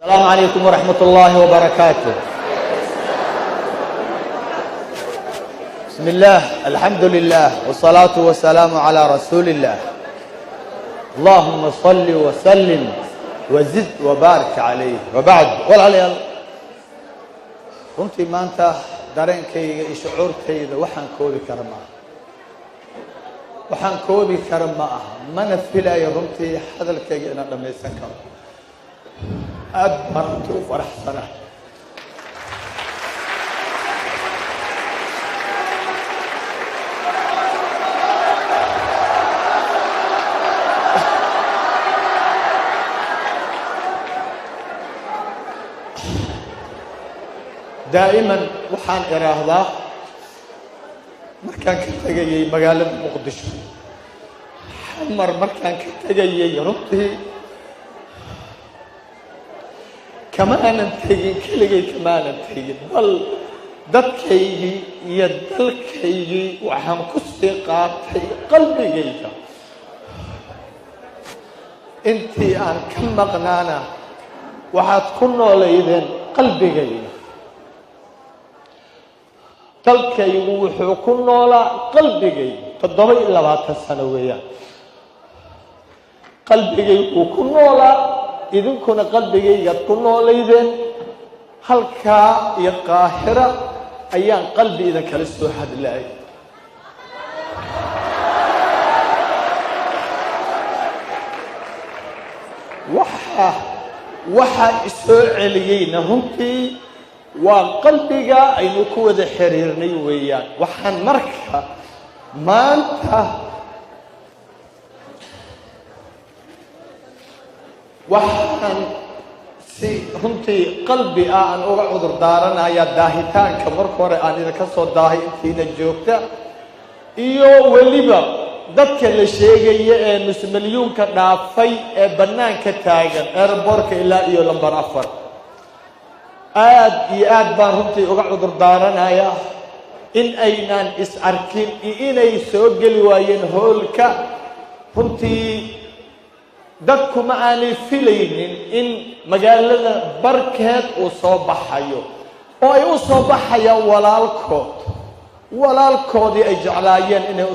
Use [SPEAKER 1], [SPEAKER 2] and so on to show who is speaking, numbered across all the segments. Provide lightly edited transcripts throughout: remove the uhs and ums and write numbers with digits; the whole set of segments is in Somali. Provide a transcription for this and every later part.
[SPEAKER 1] السلام عليكم ورحمة الله وبركاته. بسم الله، الحمد لله، والصلاة والسلام على رسول الله. اللهم صل وسلم وزد وبارك عليه وبعد. والعليال runtii maanta dareenkayga iyo shucuurtayda waxaan koobi kara ma aha mana filayo runtii hadalkayga inaan dhammaysan karo. aad baan runtii u faraxsanahay. daa'iman waxaan iraahdaa markaan ka tegayay magaalada muqdisho xamar markaan ka tegayay runtii kamaanan tegin keligay kamaanan tegin bal dadkaygii iyo dalkaygii waxaan ku sii qaatay qalbigayga. intii aan ka maqnaana waxaad ku noolaydeen qalbigayga. dalkaygu wuxuu ku noolaa qalbigayga 27 sano weeyaan. qalbigaygu ku noolaa idinkuna qalbigaygaad ku noolaydeen. halkaa iyo qaahira ayaan qalbi idin kala soo hadlaayay. waxa isoo celiyeyna runtii waa qalbiga aynu ku wada xiriirnay weeyaan. waxaan marka maanta waxaan si runtii qalbi ah aan uga cudur daaranayaa daahitaanka marka hore aan idinka soo daahay intiina joogta iyo weliba dadka la sheegaya ee nusmilyuunka dhaafay ee bannaanka taagan airbortka ilaa iyo lambar 4. aad iyo aad baan runtii uga cudur daaranayaa in aynaan is arkin iyo inay soo geli waayeen hoolka. runtii dadku ma aanay filaynin in magaalada barkeed uu soo baxayo oo ay u soo baxayaan walaalkoodii ay jeclaayeen inay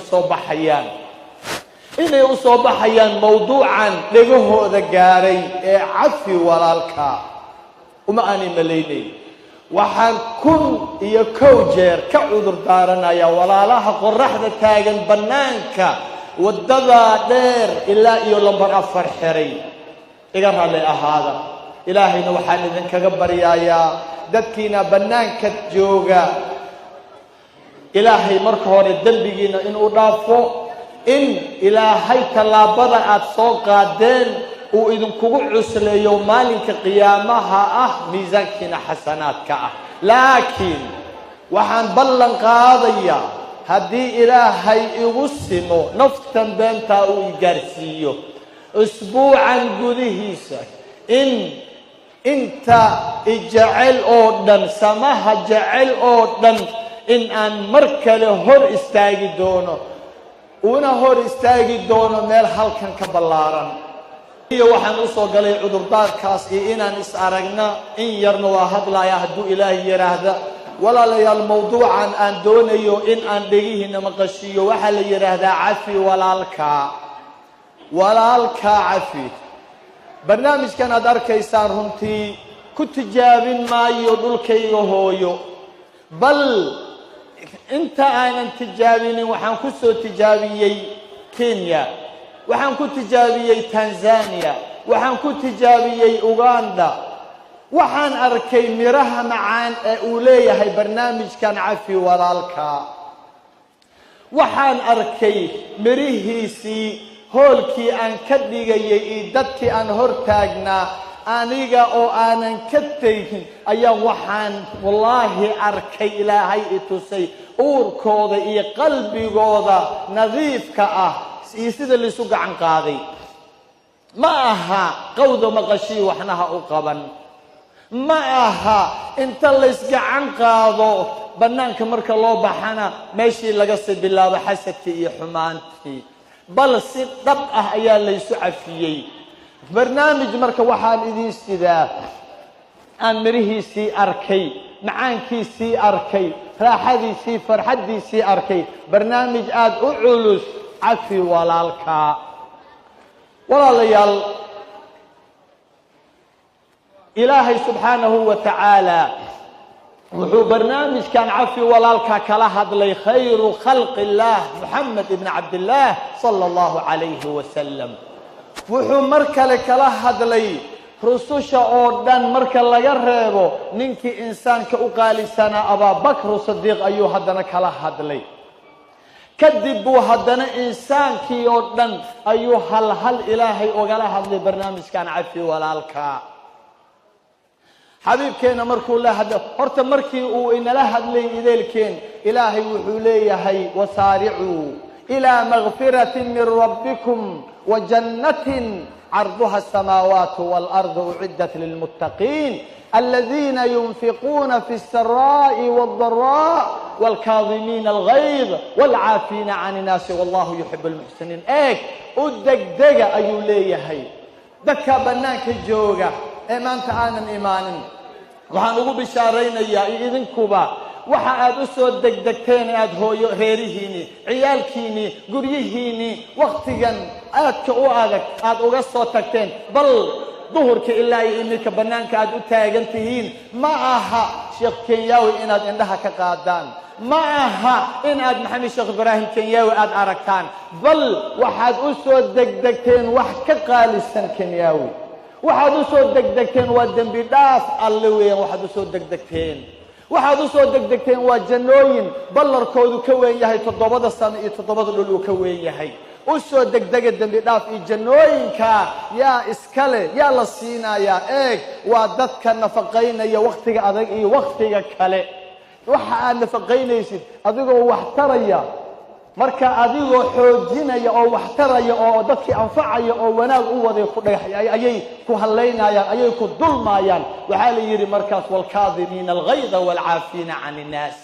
[SPEAKER 1] u soo baxayaan mawduucan dhegahooda gaaray ee cafi walaalka. uma aanay malaynayn. waxaan 1,000 jeer ka cudur daaranayaa walaalaha qoraxda taagan bannaanka waddada dheer ilaa iyo lambar 4 xiray. iga raalli ahaada. ilaahayna waxaan idinkaga baryayaa dadkiina bannaanka jooga ilaahay marka hore dembigiina inuu dhaafo, in ilaahay tallaabada aad soo qaadeen uu idinkugu cusleeyo maalinka qiyaamaha ah miisaankiina xasanaadka ah. laakiin waxaan ballan qaadayaa haddii ilaahay igu simo naftan beentaa uu igaarsiiyo usbuucan gudihiisa in inta ijecel oo dhan samaha jecel oo dhan in aan mar kale hor istaagi doono meel halkan ka ballaaran. iyo waxaan u soo galay cudurdaarkaas iyo inaan is aragna in yarna waa hadlaya hadduu ilaahay yiraahda. walaalayaal mawduucan aan doonayo in aan dhegihiina maqashiyo waxaa la yiraahdaa cafi walaalka cafi. barnaamijkan aad arkaysaan runtii ku tijaabin maayo dhulkayga hooyo, bal inta aanan tijaabinin waxaan ku soo tijaabiyey Kenya, waxaan ku tijaabiyey Tanzania, waxaan ku tijaabiyey Uganda. waxaan arkay miraha macaan ee uu leeyahay barnaamijkan cafi walaalka. waxaan arkay mirihiisii hoolkii aan ka dhigayay iyo dadkii aan hor taagnaa aniga oo aanan ka tegin ayaa waxaan wallaahi arkay ilaahay i tusay uurkooda iyo qalbigooda nadiifka ah iyo sida la isu gacan qaaday. ma aha qowda maqashii waxna ha u qaban. ma aha inta la isgacan qaado bannaanka marka loo baxana meeshii laga sii bilaabo xasadkii iyo xumaantii. bal si dhab ah ayaa la isu cafiyey. barnaamij marka waxaan idin sidaa aan mirihiisii arkay macaankiisii arkay raaxadiisii farxaddiisii arkay barnaamij aad u culus cafi walaalkaa walaalayaal ilaahay subxaanahu wa tacaala wuxuu barnaamijkan cafi walaalkaa kala hadlay khayru khalqi illaah muxamed ibn cabdillaah sala allahu calayhi wasalam wuxuu mar kale kala hadlay rususha oo dhan marka laga reebo ninkii insaanka u qaalisanaa abaabakru sadiiq ayuu haddana kala hadlay kadib buu haddana insaankii oo dhan ayuu hal ilaahay ogala hadlay barnaamijkan cafi walaalkaa xabiibkeena markuu la hadlo horta markii uu inala hadlay ideelkeen ilaahay wuxuu leeyahay wasaaricuu ilaa magfiratin min rabbikum wa jannatin عرضها السماوات والأرض أعدت للمتقين الذين ينفقون في السراء والضراء والكاظمين الغيظ والعافين عن الناس والله يحب المحسنين ودقدق أيو ليهي دكا بناك الجوغة إيمان تعانا إيمانا وحانوغو بشارين يا إذن كوبا waxa aad u soo degdegteen aad hooyo reerihiini ciyaalkiini guryihiini waqtigan aadka u adag aad uga soo tagteen bal duhurka ilaa imika banaanka aad u taagan tihiin ma aha sheekh Kenyaawi inaad indhaha ka qaadaan ma aha inaad maxamed sheekh Ibraahim Kenyaawi aad aragtaan bal waxaad u soo degdegteen wax ka qaalisan Kenyaawi waxaad u soo degdegteen waa dambi dhaaf alle weeyaan waxaad u soo degdegteen waxaad u soo degdegteen waa jannooyin ballarkoodu ka weyn yahay 7 sano iyo 7 dhul uu ka weyn yahay u soo degdega dambi dhaaf iyo jannooyinka yaa iskale yaa la siinayaa waa dadka nafaqaynaya waqtiga adag iyo waqtiga kale waxa aad nafaqaynaysid adigoo wax taraya marka adigoo xoojinaya oo wax taraya oo dadkii anfacaya oo wanaag u waday ku dhagaxay ayay ku haleynayaan ayay ku dulmaayaan waxa la yiri markaas wal kaadimiina al ghayda wal caafina 'anil naas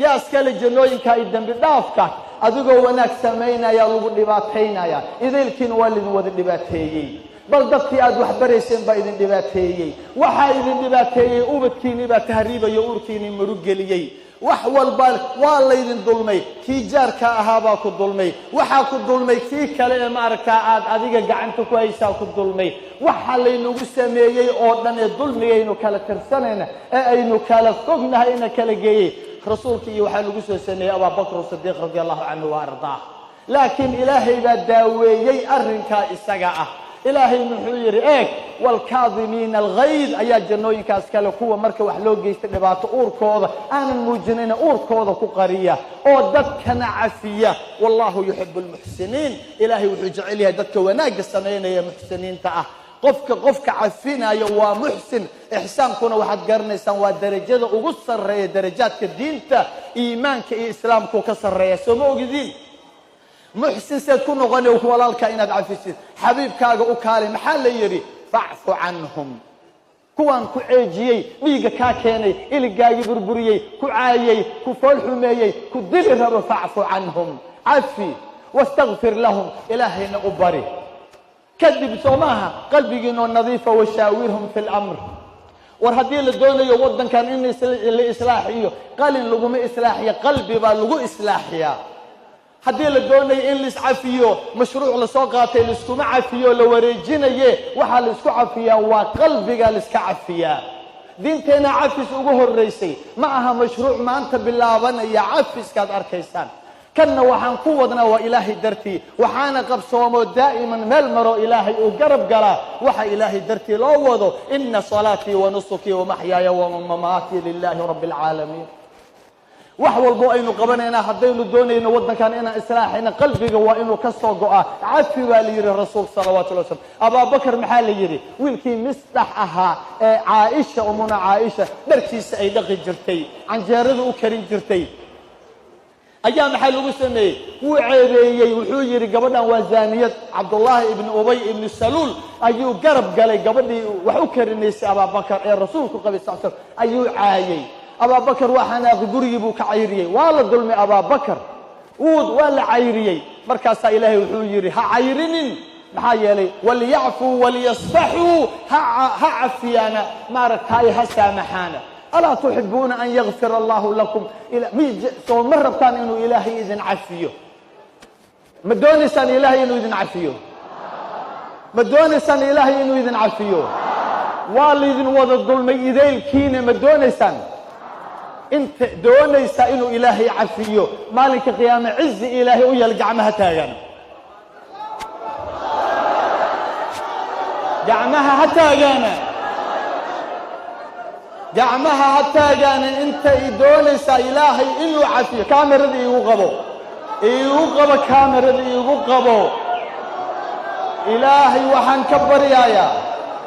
[SPEAKER 1] yaa iskale jannooyinka ay dambi dhaafka adigoo wanaag sameynaya lagu dhibaateynaya idilkiin waa lidin wada dhibaateeyay bal dadkii aad wax barayseen baa idin dhibaateeyay waxa idin dhibaateeyay ubadkiini baa tahriibayo urkiini murug geliyay wax walba waa la idin dulmay kii jaarka ahaa baa ku dulmay waxa ku dulmay kii kale ee maaragtaa aad adiga gacanta ku haysaa ku dulmay waxa laynagu sameeyay oo dhan ee dulmigaynu kala tirsanayna ee aynu kala fognahay in kala geeyay rasuulkii iyo waxa lagu soo sameeyay Abaabakr Sidiiq radiyallahu anhu wa ardaa laakiin ilaahay baa daaweeyay arrinka isaga ah ilaahay wuxuu yiri wal kaadimiina al ghayd ayaa jannooyinkaas kale kuwa marka wax loo geystay dhibaato uurkooda aanan muujinayna uurkooda ku qariya oo dadkana cafiya wallahu yuhibbul muhsiniin ilaahay wuxuu jecel yahay dadka wanaagga sameeynaya muhsiniinta ah qofka cafinaya waa muhsin ihsaankuna waxaad garanaysaan waa darajada ugu sareeya darajaadka diinta iimaanka iyo islaamka ka sareeya soo ma ogidin محسن سيكون غني وولالك إناد عفيسين حبيبك أكالي محل يري فاعف عنهم كوان كعيجي ميغا كاكيني إلي قاي بربريي كعايي كفول حميي كدل رب فاعف عنهم عفي واستغفر لهم إلهينا أبري كذب سوماها قلبي جنو نظيفة وشاورهم في الأمر ورهدي للدولة يوضن كان إني الإصلاحية قال إن لقوم إصلاحية قلبي باللقو إصلاحية haddii la doonayo in la iscafiyo mashruuc la soo qaatay la isku cafiyo la wareejinayo waxa la isku cafiyaa waa qalbiga la iska cafiyaa diinteena cafis ugu horeysay ma aha mashruuc maanta bilaabanaya cafiskaad arkaysaan kana waxaan ku wadnaa waa ilaahay dartii waxaana qabsoomo daa'iman meel maro ilaahay oo garab gala waxa ilaahay dartii loo wado inna salati wa nusuki wa mahyaaya wa mamati lillahi rabbil alamin wax walbo aynu qabanayna hadaynu doonayno wadankan inaan islaaxina qalbiga waa inuu ka soo go'a cafi waa la yiri rasuul sallallahu alayhi wasallam Abaabakar maxaa la yiri wiilkii misdax ahaa ee Aisha umuna Aisha darkiisa ay dhaqi jirtay canjeerada u karin jirtay ayaa maxaa lagu sameeyay wuu ceebeeyay wuxuu yiri gabadhan waa zaaniyad Abdullah ibn Ubay ibn Salul ayuu garab galay gabadhii wax u karinaysay Abaabakar ee rasuulku qabay sallallahu alayhi wasallam ayuu caayay Abaabakar waxana gurigii buu ka cayriyay waa la dulmay Abaabakar ولا عيريي مركز إلهي وحو يري ها عيرنين محايلي وليعفوا وليصفحوا هعفيانا ما ركاي هسامحانا ألا تحبون أن يغفر الله لكم إلى سو مرة كان إنه إلهي إذن عفيه مدوني سن إلهي إنه إذن عفيه مدوني سن إلهي إنه إذن عفيه والي إذن وضع الظلم إذا الكينة مدوني سن انت دونيسا إنه إلهي عفيه مالك قيامة عز إلهي ويلقع مها تاغانا قعمها هتاغانا قعمها هتاغانا انت دونيسا إلهي إنه عفيه كاميرا دي يوقبو كاميرا دي يوقبو إلهي وحن كبر يايا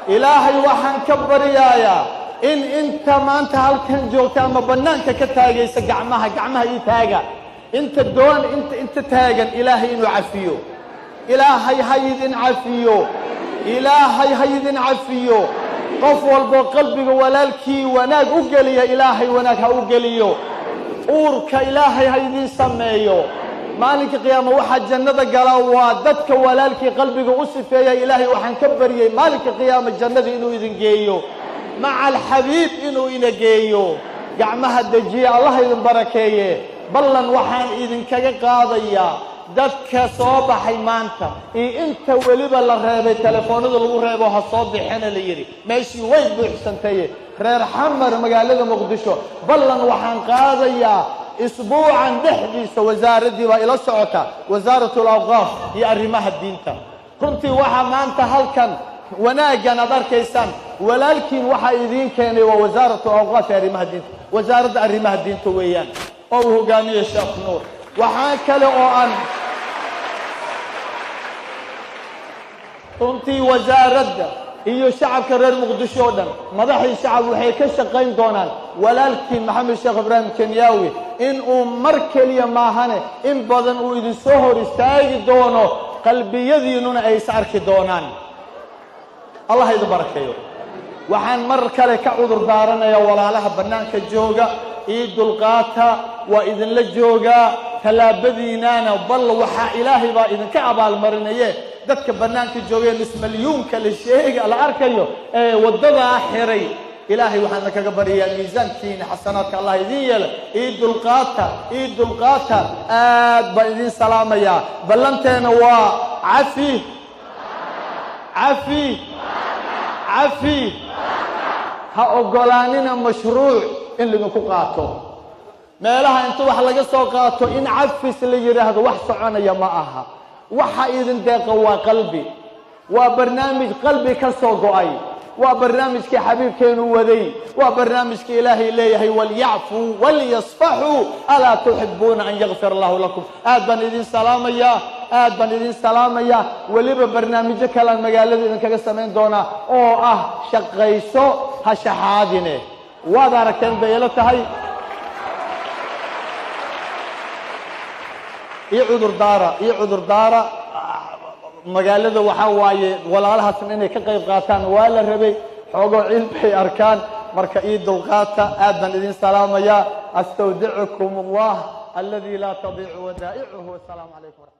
[SPEAKER 1] إلهي وحن كبر يايا إن أنت ما أنت هالكن جوتا ما بنانك كتاجي قعمها يتاجا أنت دون أنت تاجن إلهي إنه عفيو إلهي هيدن عفيو إلهي هيدن عفيو قفول بقلبك ولالكي وناك أقلي يا إلهي وناك أقليو أورك إلهي هيدن سميو مالك قيامة واحد جنة قالوا دتك ولالكي قلبك أصف يا إلهي وحن كبر يا مالك قيامة الجنة إنه يدن جيو مع الحبيب إنه إنجيو قعمها الدجية الله إذن بركيه بلن وحان إذن كقاضية دتك صوبة حيمانتا أنت وليبا لغيبي تلفون ذو الغريبة وحصوبي حين اللي يري ماشي ويد بحسنتيه رير حمر مقالة مقدشو بلن وحان قاضية أسبوعا دحديس وزارة دي وإلى السعوكة وزارة الأوقاف هي أرمها الدينتا كنت وحا مانتا هلكن وناجا نظر كيسان ولكن وحا إذين كان ووزارة الأوقاف أرمها الدين وزارة أرمها الدين تويان أو هو قاني الشيخ نور وحاك لأوان كنت وزارة iyo shacabka reer muqdisho oo dhan madaxii shacab waxay ka shaqayn doonaan walaalkii maxamed sheekh ibraahim kenyawi in uu mar kaliya maahane in badan uu idin soo hor istaagi doono qalbiyadiinuna ay is arki doonaan allah idin barakeeyo waxaan mar kale ka cudur daaranayaa walaalaha banaanka jooga iyo dulqaata waa idin la jooga talaabadiinana bal waxa ilaahay baa idin ka abaal marinayee dadka banaanka joogeen ismalyuunka la sheegay la arkayo ee wadada xiray ilaahay waxaan kaga bariyaa miisaankiina xasanaadka allah idin yeelo dulqaata aad baa idin salaamaya ballanteena waa cafi ha ogolaanina mashruuc in lagu qaato meelaha inta wax laga soo qaato in cafis la yiraahdo wax soconaya ma aha waxa idin deeqa waa qalbi waa barnaamij qalbi ka soo go'ay waa barnaamijkii xabiibkeenu waday waa barnaamijkii ilaahay leeyahay wal ya'fu wal yasfahu ala tuhibbuna an yaghfir Allah lakum aad ban idin salaamaya waliba barnaamijyo kale magaalada idin kaga sameyn doona oo ah shaqayso ha shahaadine waad aragteen bayla tahay cudur daara magaalada waxa waaye walaalahaasna inay ka qayb qaataan waa la rabay xogo cilmi arkaan marka dulqaata aad ban idin salaamaya astawdicukum allah alladhi la tadii'u wadaa'i'uhu assalamu alaykum